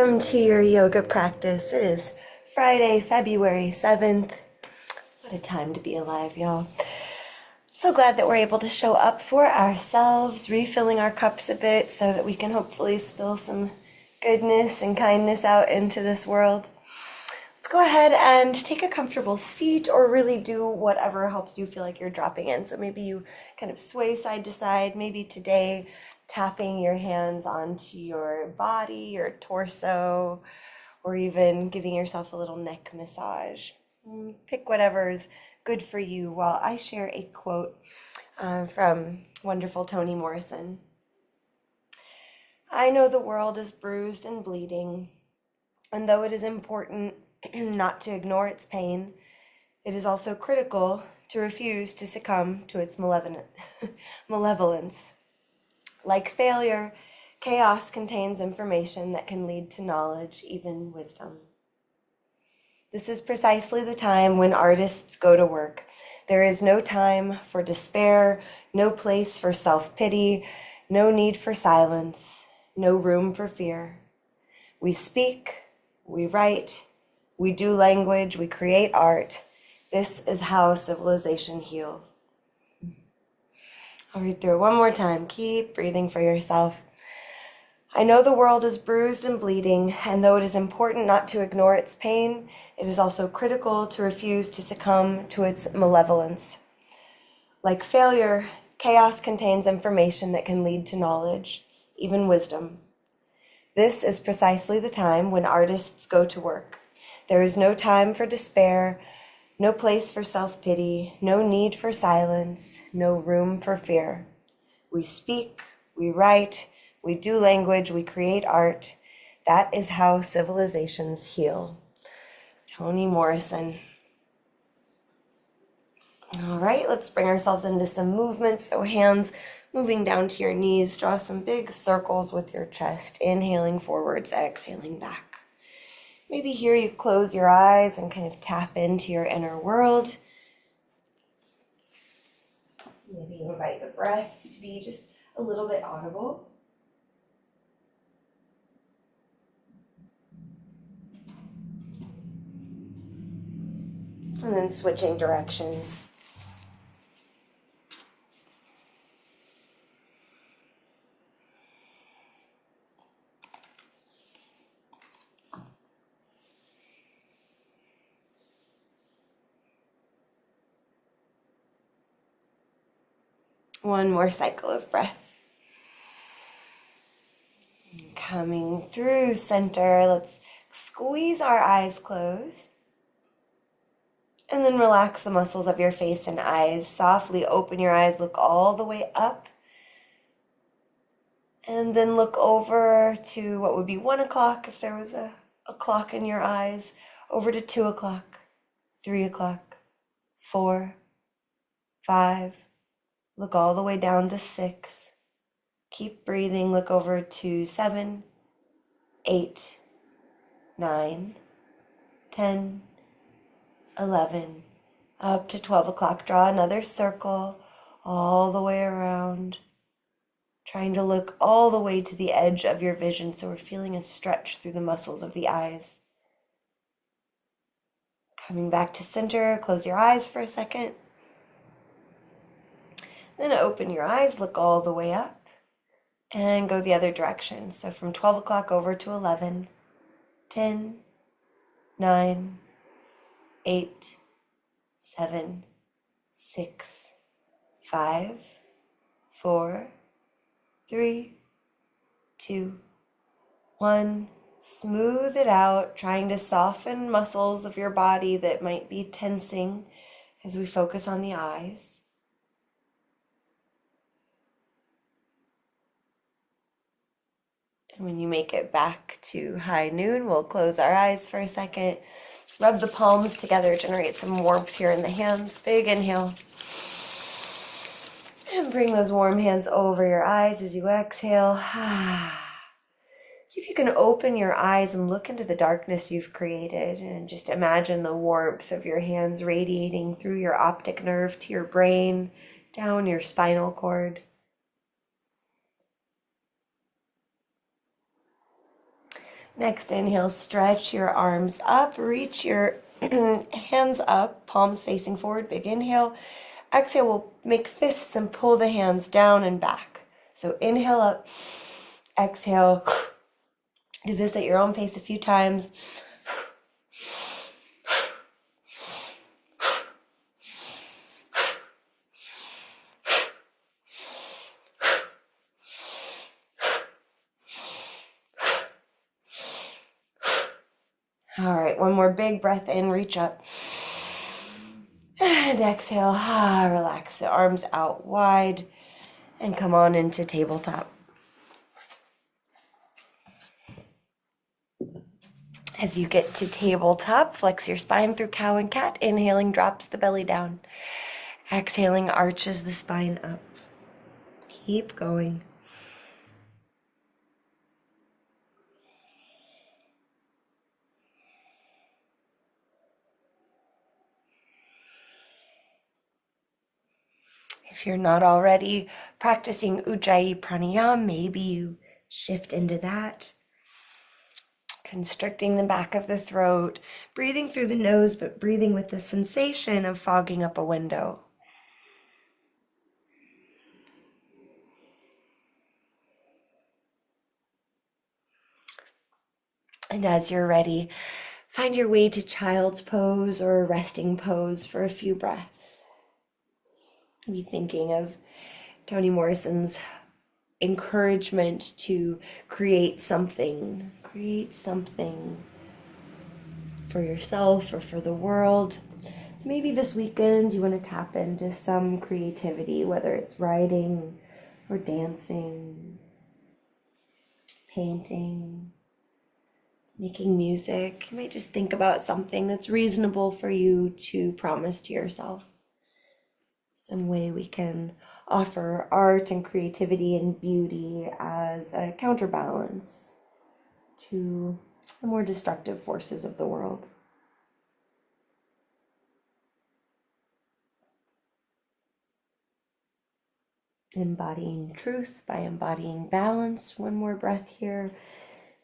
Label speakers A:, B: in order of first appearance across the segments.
A: Welcome to your yoga practice. It is Friday, February 7th. What a time to be alive, y'all. So glad that we're able to show up for ourselves, refilling our cups a bit so that we can hopefully spill some goodness and kindness out into this world. Let's go ahead and take a comfortable seat or really do whatever helps you feel like you're dropping in. So maybe you kind of sway side to side. Maybe today tapping your hands onto your body, your torso, or even giving yourself a little neck massage. Pick whatever's good for you while I share a quote from wonderful Toni Morrison. I know the world is bruised and bleeding, and though it is important not to ignore its pain, it is also critical to refuse to succumb to its malevolence. Like failure, chaos contains information that can lead to knowledge, even wisdom. This is precisely the time when artists go to work. There is no time for despair, no place for self-pity, no need for silence, no room for fear. We speak, we write, we do language, we create art. This is how civilization heals. I'll read through it one more time. Keep breathing for yourself. I know the world is bruised and bleeding, and though it is important not to ignore its pain, it is also critical to refuse to succumb to its malevolence. Like failure, chaos contains information that can lead to knowledge, even wisdom. This is precisely the time when artists go to work. There is no time for despair, no place for self-pity, no need for silence, no room for fear. We speak, we write, we do language, we create art. That is how civilizations heal. Toni Morrison. All right, let's bring ourselves into some movement. So hands moving down to your knees. Draw some big circles with your chest. Inhaling forwards, exhaling back. Maybe here you close your eyes and kind of tap into your inner world. Maybe you invite the breath to be just a little bit audible. And then switching directions. One more cycle of breath. Coming through center, let's squeeze our eyes closed. And then relax the muscles of your face and eyes. Softly open your eyes, look all the way up. And then look over to what would be 1 o'clock if there was a clock in your eyes. Over to 2 o'clock, 3 o'clock, 4, 5. Look all the way down to 6. Keep breathing. Look over to 7, 8, 9, 10, 11, up to 12 o'clock. Draw another circle all the way around, trying to look all the way to the edge of your vision so we're feeling a stretch through the muscles of the eyes. Coming back to center, close your eyes for a second. Then open your eyes, look all the way up, and go the other direction. So from 12 o'clock over to 11, 10, 9, 8, 7, 6, 5, 4, 3, 2, 1. Smooth it out, trying to soften muscles of your body that might be tensing as we focus on the eyes. And when you make it back to high noon, we'll close our eyes for a second. Rub the palms together, generate some warmth here in the hands. Big inhale. And bring those warm hands over your eyes as you exhale. See if you can open your eyes and look into the darkness you've created and just imagine the warmth of your hands radiating through your optic nerve to your brain, down your spinal cord. Next inhale, stretch your arms up, reach your hands up, palms facing forward, big inhale. Exhale, we'll make fists and pull the hands down and back. So inhale up, exhale. Do this at your own pace a few times. All right, one more big breath in, reach up. And exhale, relax the arms out wide and come on into tabletop. As you get to tabletop, flex your spine through cow and cat. Inhaling drops the belly down. Exhaling arches the spine up. Keep going. If you're not already practicing Ujjayi Pranayama, maybe you shift into that. Constricting the back of the throat, breathing through the nose, but breathing with the sensation of fogging up a window. And as you're ready, find your way to child's pose or resting pose for a few breaths. Be thinking of Toni Morrison's encouragement to create something for yourself or for the world. So maybe this weekend you want to tap into some creativity, whether it's writing or dancing, painting, making music. You might just think about something that's reasonable for you to promise to yourself. Some way we can offer art and creativity and beauty as a counterbalance to the more destructive forces of the world. Embodying truth by embodying balance. One more breath here.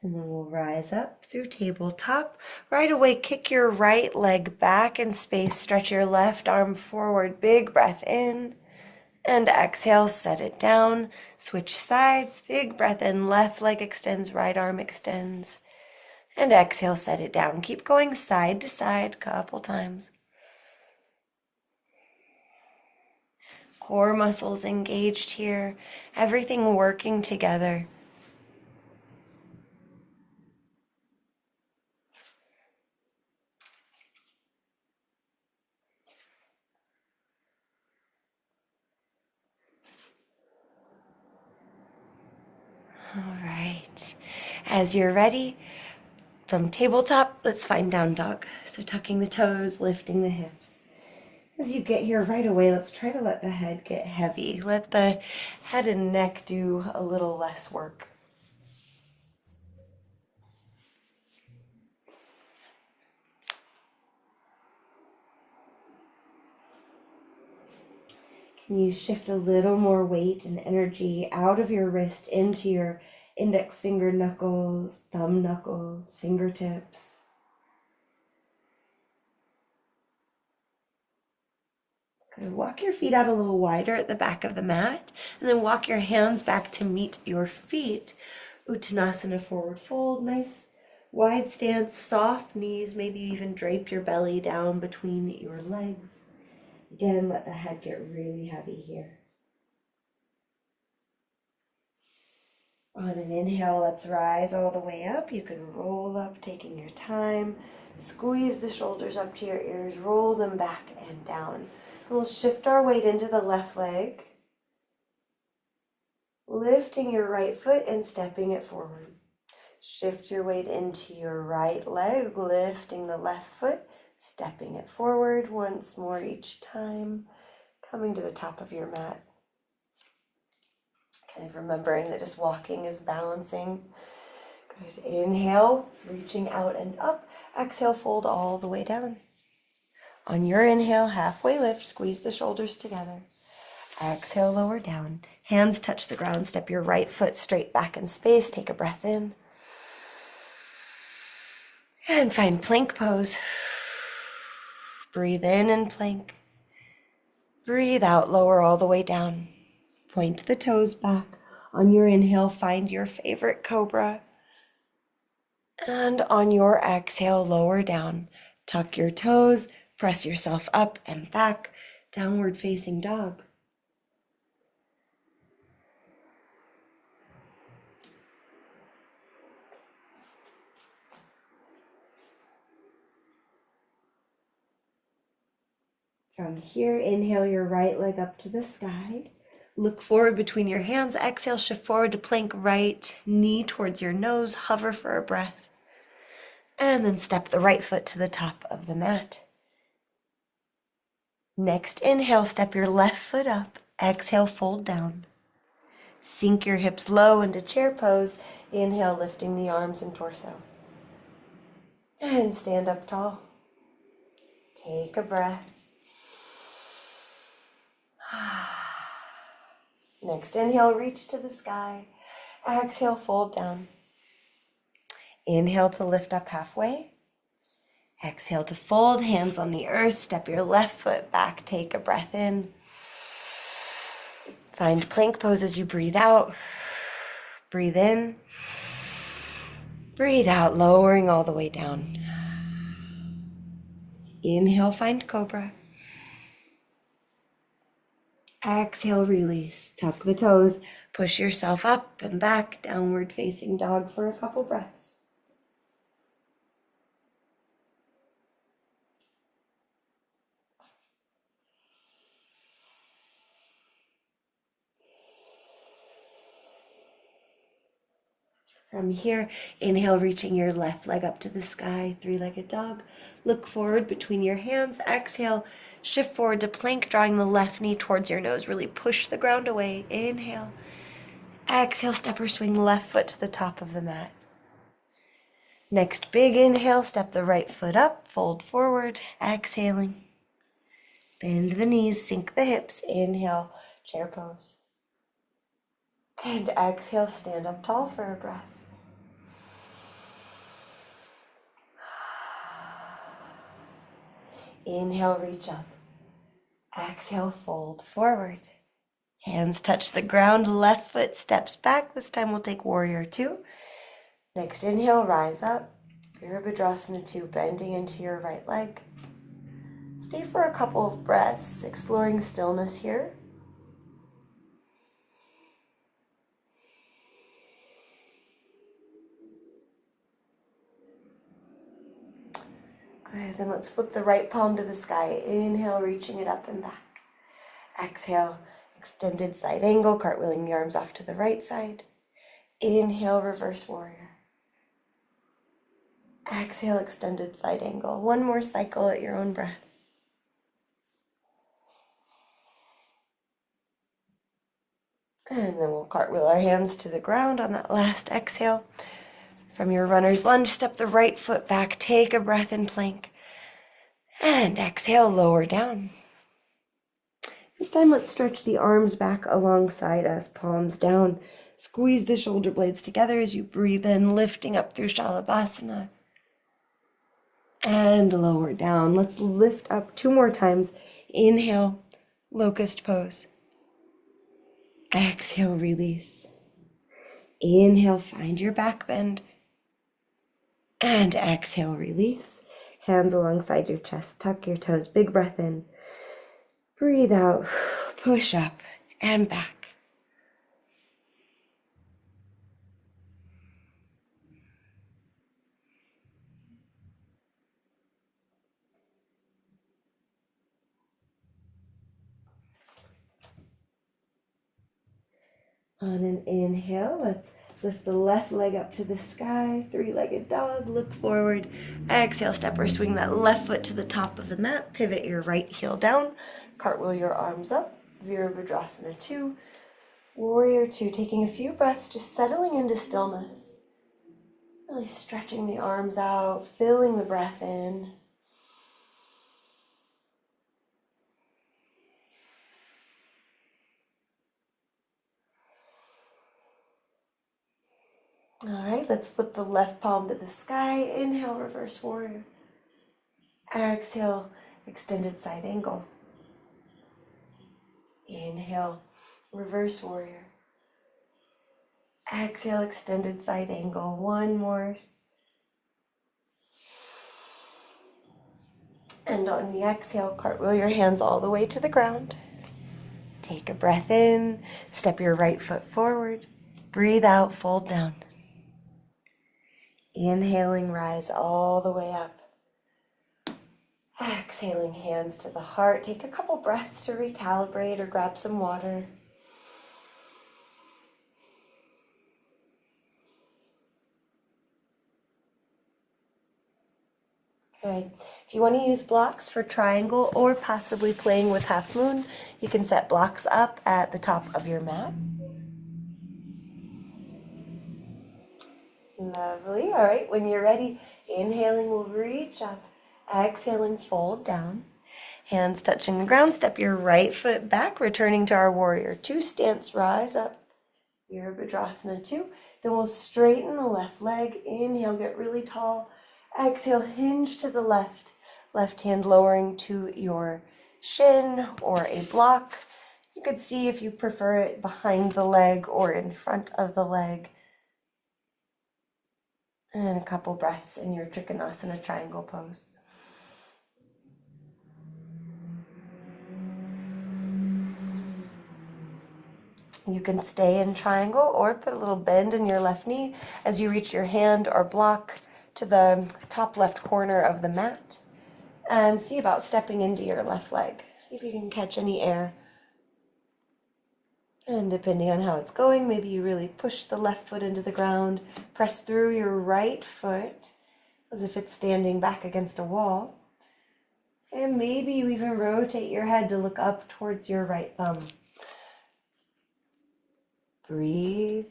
A: And then we'll rise up through tabletop. Right away, kick your right leg back in space. Stretch your left arm forward. Big breath in. And exhale, set it down. Switch sides. Big breath in. Left leg extends, right arm extends. And exhale, set it down. Keep going side to side a couple times. Core muscles engaged here. Everything working together. All right. As you're ready, from tabletop, let's find down dog. So tucking the toes, lifting the hips. As you get here right away, let's try to let the head get heavy. Let the head and neck do a little less work. Can you shift a little more weight and energy out of your wrist into your index finger knuckles, thumb knuckles, fingertips? Good. Walk your feet out a little wider at the back of the mat, and then walk your hands back to meet your feet. Uttanasana, forward fold, nice wide stance, soft knees, maybe even drape your belly down between your legs. Again, let the head get really heavy here. On an inhale, let's rise all the way up. You can roll up, taking your time. Squeeze the shoulders up to your ears, roll them back and down. And we'll shift our weight into the left leg, lifting your right foot and stepping it forward. Shift your weight into your right leg, lifting the left foot, stepping it forward once more each time, coming to the top of your mat. Kind of remembering that just walking is balancing. Good. Inhale, reaching out and up. Exhale, fold all the way down. On your inhale, halfway lift, squeeze the shoulders together. Exhale, lower down. Hands touch the ground. Step your right foot straight back in space. Take a breath in. And find plank pose. Breathe in and plank. Breathe out, lower all the way down. Point the toes back. On your inhale, find your favorite cobra. And on your exhale, lower down. Tuck your toes, press yourself up and back. Downward facing dog. From here, inhale your right leg up to the sky. Look forward between your hands. Exhale, shift forward to plank, right knee towards your nose. Hover for a breath. And then step the right foot to the top of the mat. Next inhale, step your left foot up. Exhale, fold down. Sink your hips low into chair pose. Inhale, lifting the arms and torso. And stand up tall. Take a breath. Next inhale, reach to the sky. Exhale, fold down. Inhale to lift up halfway. Exhale to fold, hands on the earth. Step your left foot back. Take a breath in. Find plank pose as you breathe out. Breathe in. Breathe out, lowering all the way down. Inhale, find cobra. Exhale, release. Tuck the toes. Push yourself up and back. Downward facing dog for a couple breaths. From here, inhale, reaching your left leg up to the sky, three-legged dog. Look forward between your hands. Exhale, shift forward to plank, drawing the left knee towards your nose. Really push the ground away. Inhale. Exhale, step or swing left foot to the top of the mat. Next big inhale, step the right foot up, fold forward, exhaling. Bend the knees, sink the hips. Inhale, chair pose. And exhale, stand up tall for a breath. Inhale, reach up. Exhale, fold forward. Hands touch the ground, left foot steps back. This time we'll take warrior two. Next inhale, rise up. Virabhadrasana 2, bending into your right leg. Stay for a couple of breaths, exploring stillness here. Good, then let's flip the right palm to the sky. Inhale, reaching it up and back. Exhale, extended side angle, cartwheeling the arms off to the right side. Inhale, reverse warrior. Exhale, extended side angle. One more cycle at your own breath. And then we'll cartwheel our hands to the ground on that last exhale. From your runner's lunge, step the right foot back, take a breath in plank. And exhale, lower down. This time let's stretch the arms back alongside us, palms down. Squeeze the shoulder blades together as you breathe in, lifting up through Shalabhasana. And lower down. Let's lift up 2 more times. Inhale, locust pose. Exhale, release. Inhale, find your back bend. And exhale, release. Hands alongside your chest, tuck your toes, big breath in. Breathe out, push up and back. On an inhale, let's lift the left leg up to the sky, three-legged dog, look forward. Exhale, step or swing that left foot to the top of the mat, pivot your right heel down, cartwheel your arms up, Virabhadrasana 2, warrior 2, taking a few breaths, just settling into stillness. Really stretching the arms out, filling the breath in. All right, let's flip the left palm to the sky. Inhale, reverse warrior. Exhale, extended side angle. Inhale, reverse warrior. Exhale, extended side angle. One more. And on the exhale, cartwheel your hands all the way to the ground. Take a breath in, step your right foot forward. Breathe out, fold down. Inhaling, rise all the way up. Exhaling, hands to the heart. Take a couple breaths to recalibrate or grab some water. Good. If you want to use blocks for triangle or possibly playing with half moon, you can set blocks up at the top of your mat. Lovely. All right, when you're ready, inhaling, we'll reach up. Exhaling, fold down. Hands touching the ground. Step your right foot back, returning to our warrior two stance. Rise up. Virabhadrasana 2. Then we'll straighten the left leg. Inhale, get really tall. Exhale, hinge to the left. Left hand lowering to your shin or a block. You could see if you prefer it behind the leg or in front of the leg. And a couple breaths in your Trikonasana triangle pose. You can stay in triangle or put a little bend in your left knee as you reach your hand or block to the top left corner of the mat. And see about stepping into your left leg. See if you can catch any air. And depending on how it's going, maybe you really push the left foot into the ground, press through your right foot as if it's standing back against a wall. And maybe you even rotate your head to look up towards your right thumb. Breathe.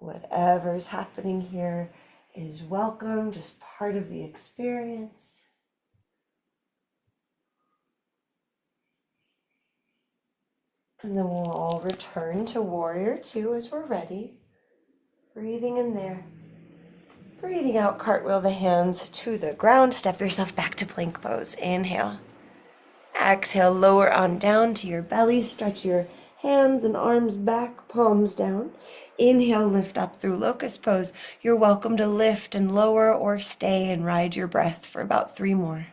A: Whatever's happening here is welcome, just part of the experience. And then we'll all return to warrior two as we're ready. Breathing in there. Breathing out, cartwheel the hands to the ground. Step yourself back to plank pose. Inhale. Exhale, lower on down to your belly. Stretch your hands and arms back, palms down. Inhale, lift up through locust pose. You're welcome to lift and lower or stay and ride your breath for about 3 more.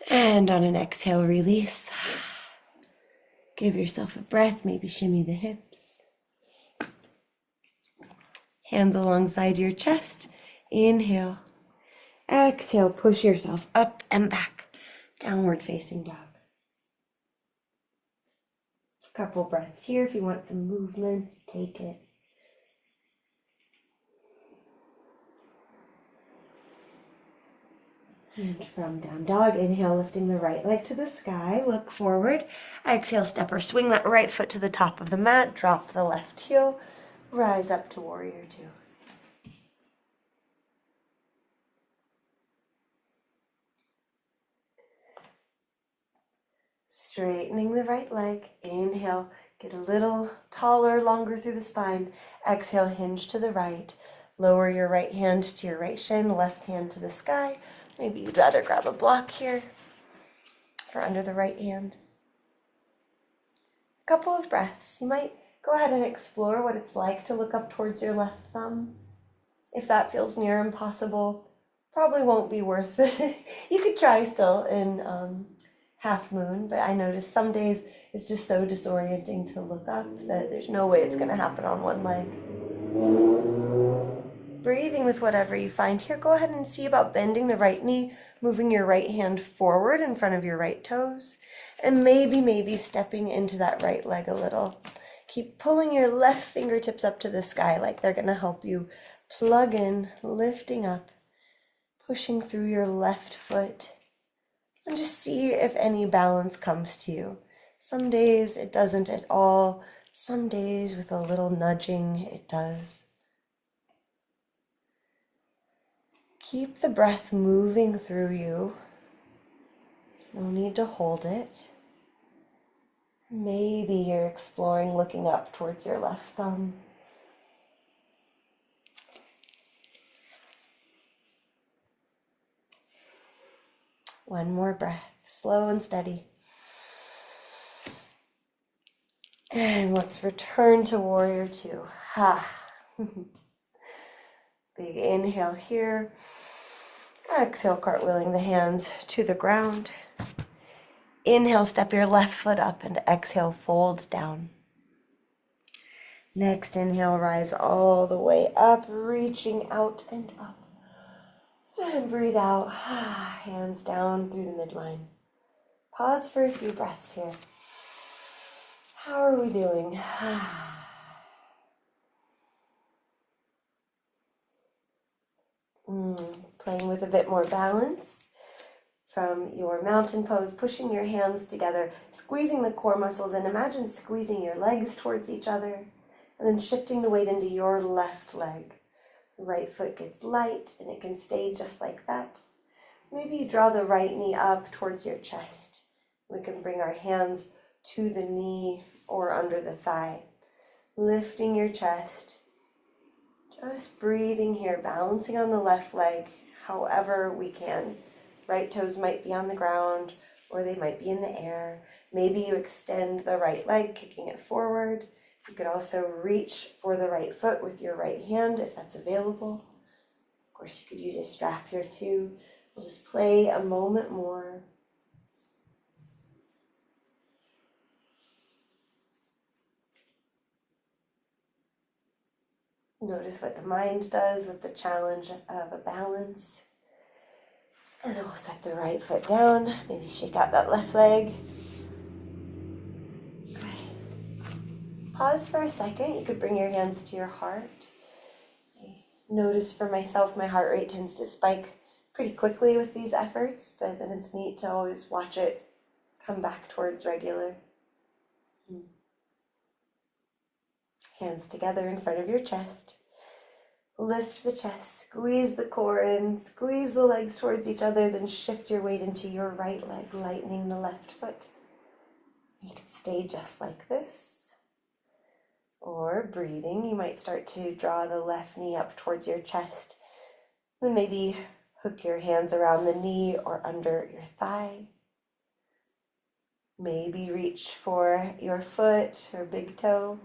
A: And on an exhale, release. Give yourself a breath, maybe shimmy the hips. Hands alongside your chest. Inhale. Exhale, push yourself up and back. Downward facing dog. Couple breaths here. If you want some movement, take it. And from down dog, inhale, lifting the right leg to the sky, look forward. Exhale, step or swing that right foot to the top of the mat, drop the left heel, rise up to warrior two. Straightening the right leg, inhale, get a little taller, longer through the spine. Exhale, hinge to the right. Lower your right hand to your right shin, left hand to the sky. Maybe you'd rather grab a block here for under the right hand. A couple of breaths. You might go ahead and explore what it's like to look up towards your left thumb. If that feels near impossible, probably won't be worth it. You could try still in half moon, but I noticed some days it's just so disorienting to look up that there's no way it's going to happen on one leg. Breathing with whatever you find here. Go ahead and see about bending the right knee, moving your right hand forward in front of your right toes, and maybe stepping into that right leg a little. Keep pulling your left fingertips up to the sky like they're going to help you plug in, lifting up, pushing through your left foot, and just see if any balance comes to you. Some days it doesn't at all. Some days with a little nudging, it does. Keep the breath moving through you. No need to hold it. Maybe you're exploring looking up towards your left thumb. One more breath, slow and steady. And let's return to warrior two. Big inhale here. Exhale, cartwheeling the hands to the ground. Inhale, step your left foot up, and exhale, fold down. Next inhale, rise all the way up, reaching out and up. And breathe out, hands down through the midline. Pause for a few breaths here. How are we doing? Playing with a bit more balance from your mountain pose, pushing your hands together, squeezing the core muscles, and imagine squeezing your legs towards each other, and then shifting the weight into your left leg. The right foot gets light, and it can stay just like that. Maybe you draw the right knee up towards your chest. We can bring our hands to the knee or under the thigh, lifting your chest. Just breathing here, balancing on the left leg however we can. Right toes might be on the ground or they might be in the air. Maybe you extend the right leg, kicking it forward. You could also reach for the right foot with your right hand if that's available. Of course, you could use a strap here too. We'll just play a moment more. Notice what the mind does with the challenge of a balance. And then we'll set the right foot down. Maybe shake out that left leg. Good. Pause for a second. You could bring your hands to your heart. I notice for myself, my heart rate tends to spike pretty quickly with these efforts, but then it's neat to always watch it come back towards regular. Hands together in front of your chest. Lift the chest, squeeze the core in, squeeze the legs towards each other, then shift your weight into your right leg, lightening the left foot. You can stay just like this. Or breathing, you might start to draw the left knee up towards your chest. Then maybe hook your hands around the knee or under your thigh. Maybe reach for your foot or big toe.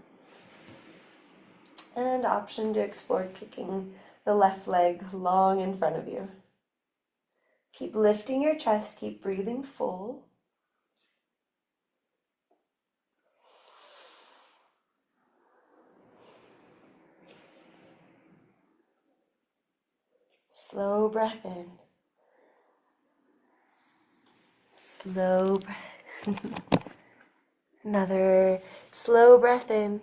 A: And option to explore kicking the left leg long in front of you. Keep lifting your chest, keep breathing full. Slow breath in. Slow breath. Another slow breath in.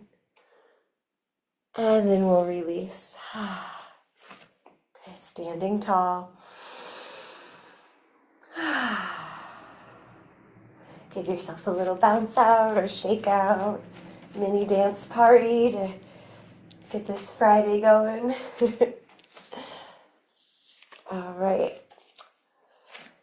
A: And then we'll release. Okay, standing tall. Give yourself a little bounce out or shake out. Mini dance party to get this Friday going. All right.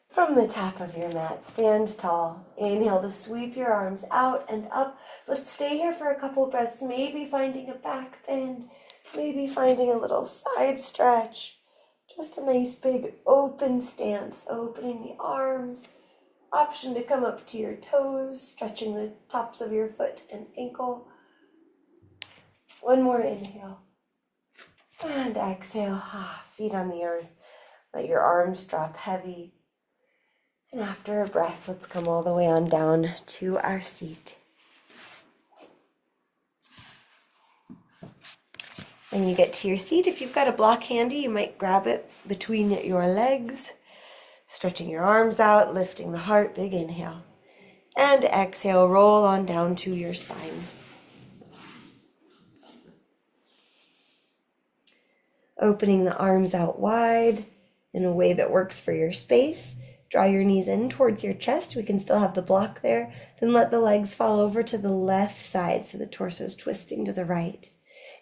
A: From the top of your mat, stand tall. Inhale to sweep your arms out and up. Let's stay here for a couple breaths, maybe finding a back bend, maybe finding a little side stretch. Just a nice big open stance, opening the arms. Option to come up to your toes, stretching the tops of your foot and ankle. One more inhale. And exhale, feet on the earth. Let your arms drop heavy. And after a breath, let's come all the way on down to our seat. When you get to your seat, if you've got a block handy, you might grab it between your legs, stretching your arms out, lifting the heart, big inhale. And exhale, roll on down to your spine. Opening the arms out wide in a way that works for your space. Draw your knees in towards your chest. We can still have the block there. Then let the legs fall over to the left side so the torso is twisting to the right.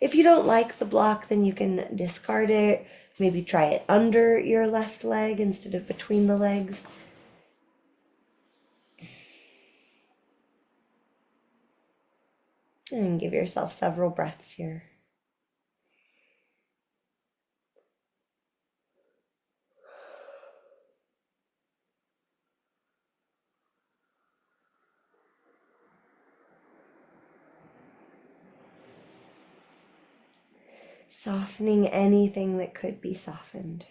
A: If you don't like the block, then you can discard it Maybe try it under your left leg instead of between the legs. And give yourself several breaths here. Softening anything that could be softened.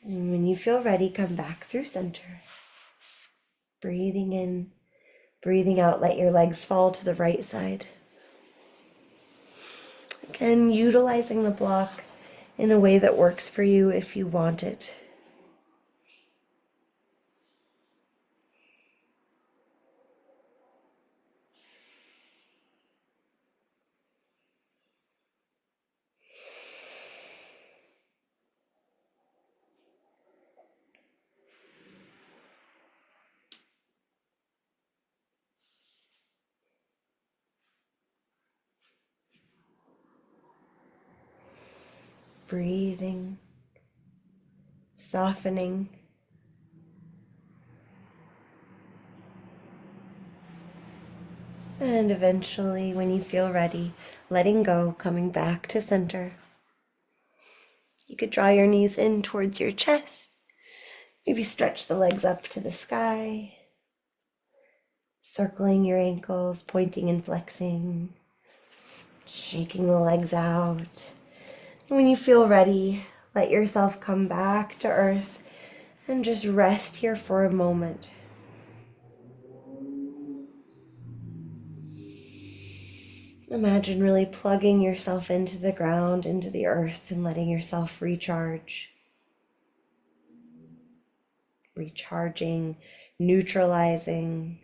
A: And when you feel ready, come back through center. Breathing in, breathing out, let your legs fall to the right side. Again, utilizing the block in a way that works for you if you want it. Breathing, softening. And eventually, when you feel ready, letting go, coming back to center. You could draw your knees in towards your chest. Maybe stretch the legs up to the sky. Circling your ankles, pointing and flexing. Shaking the legs out. And when you feel ready, let yourself come back to earth and just rest here for a moment. Imagine really plugging yourself into the ground, into the earth, and letting yourself recharge. Recharging, neutralizing.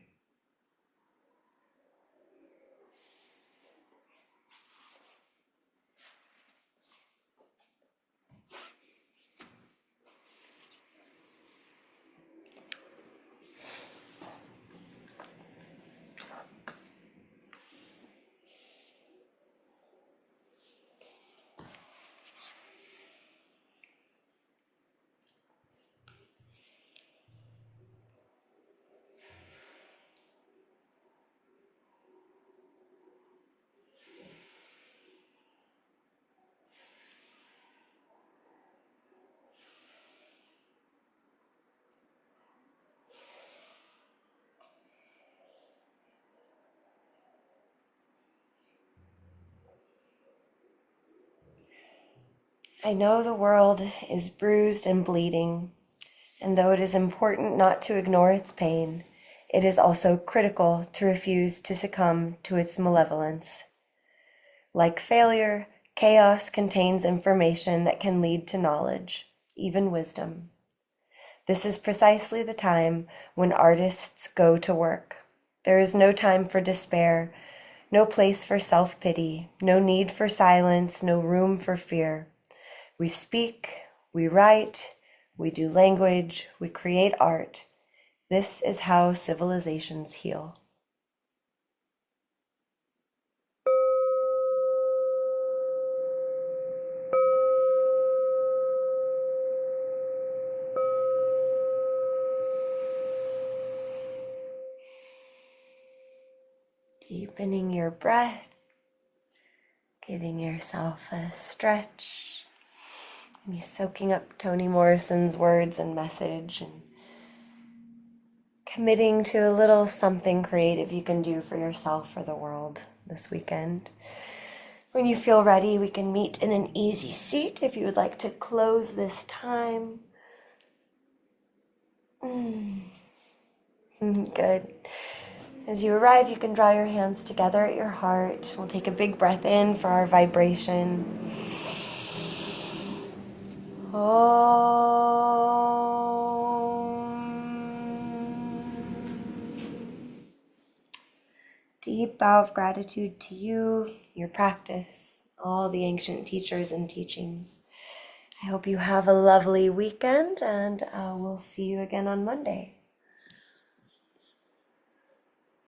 A: I know the world is bruised and bleeding, and though it is important not to ignore its pain, it is also critical to refuse to succumb to its malevolence. Like failure, chaos contains information that can lead to knowledge, even wisdom. This is precisely the time when artists go to work. There is no time for despair, no place for self-pity, no need for silence, no room for fear. We speak, we write, we do language, we create art. This is how civilizations heal. Deepening your breath, giving yourself a stretch. Maybe soaking up Toni Morrison's words and message and committing to a little something creative you can do for yourself or the world this weekend. When you feel ready, we can meet in an easy seat if you would like to close this time. Good. As you arrive, you can draw your hands together at your heart. We'll take a big breath in for our vibration. Deep bow of gratitude to you, your practice, all the ancient teachers and teachings. I hope you have a lovely weekend, and we'll see you again on Monday.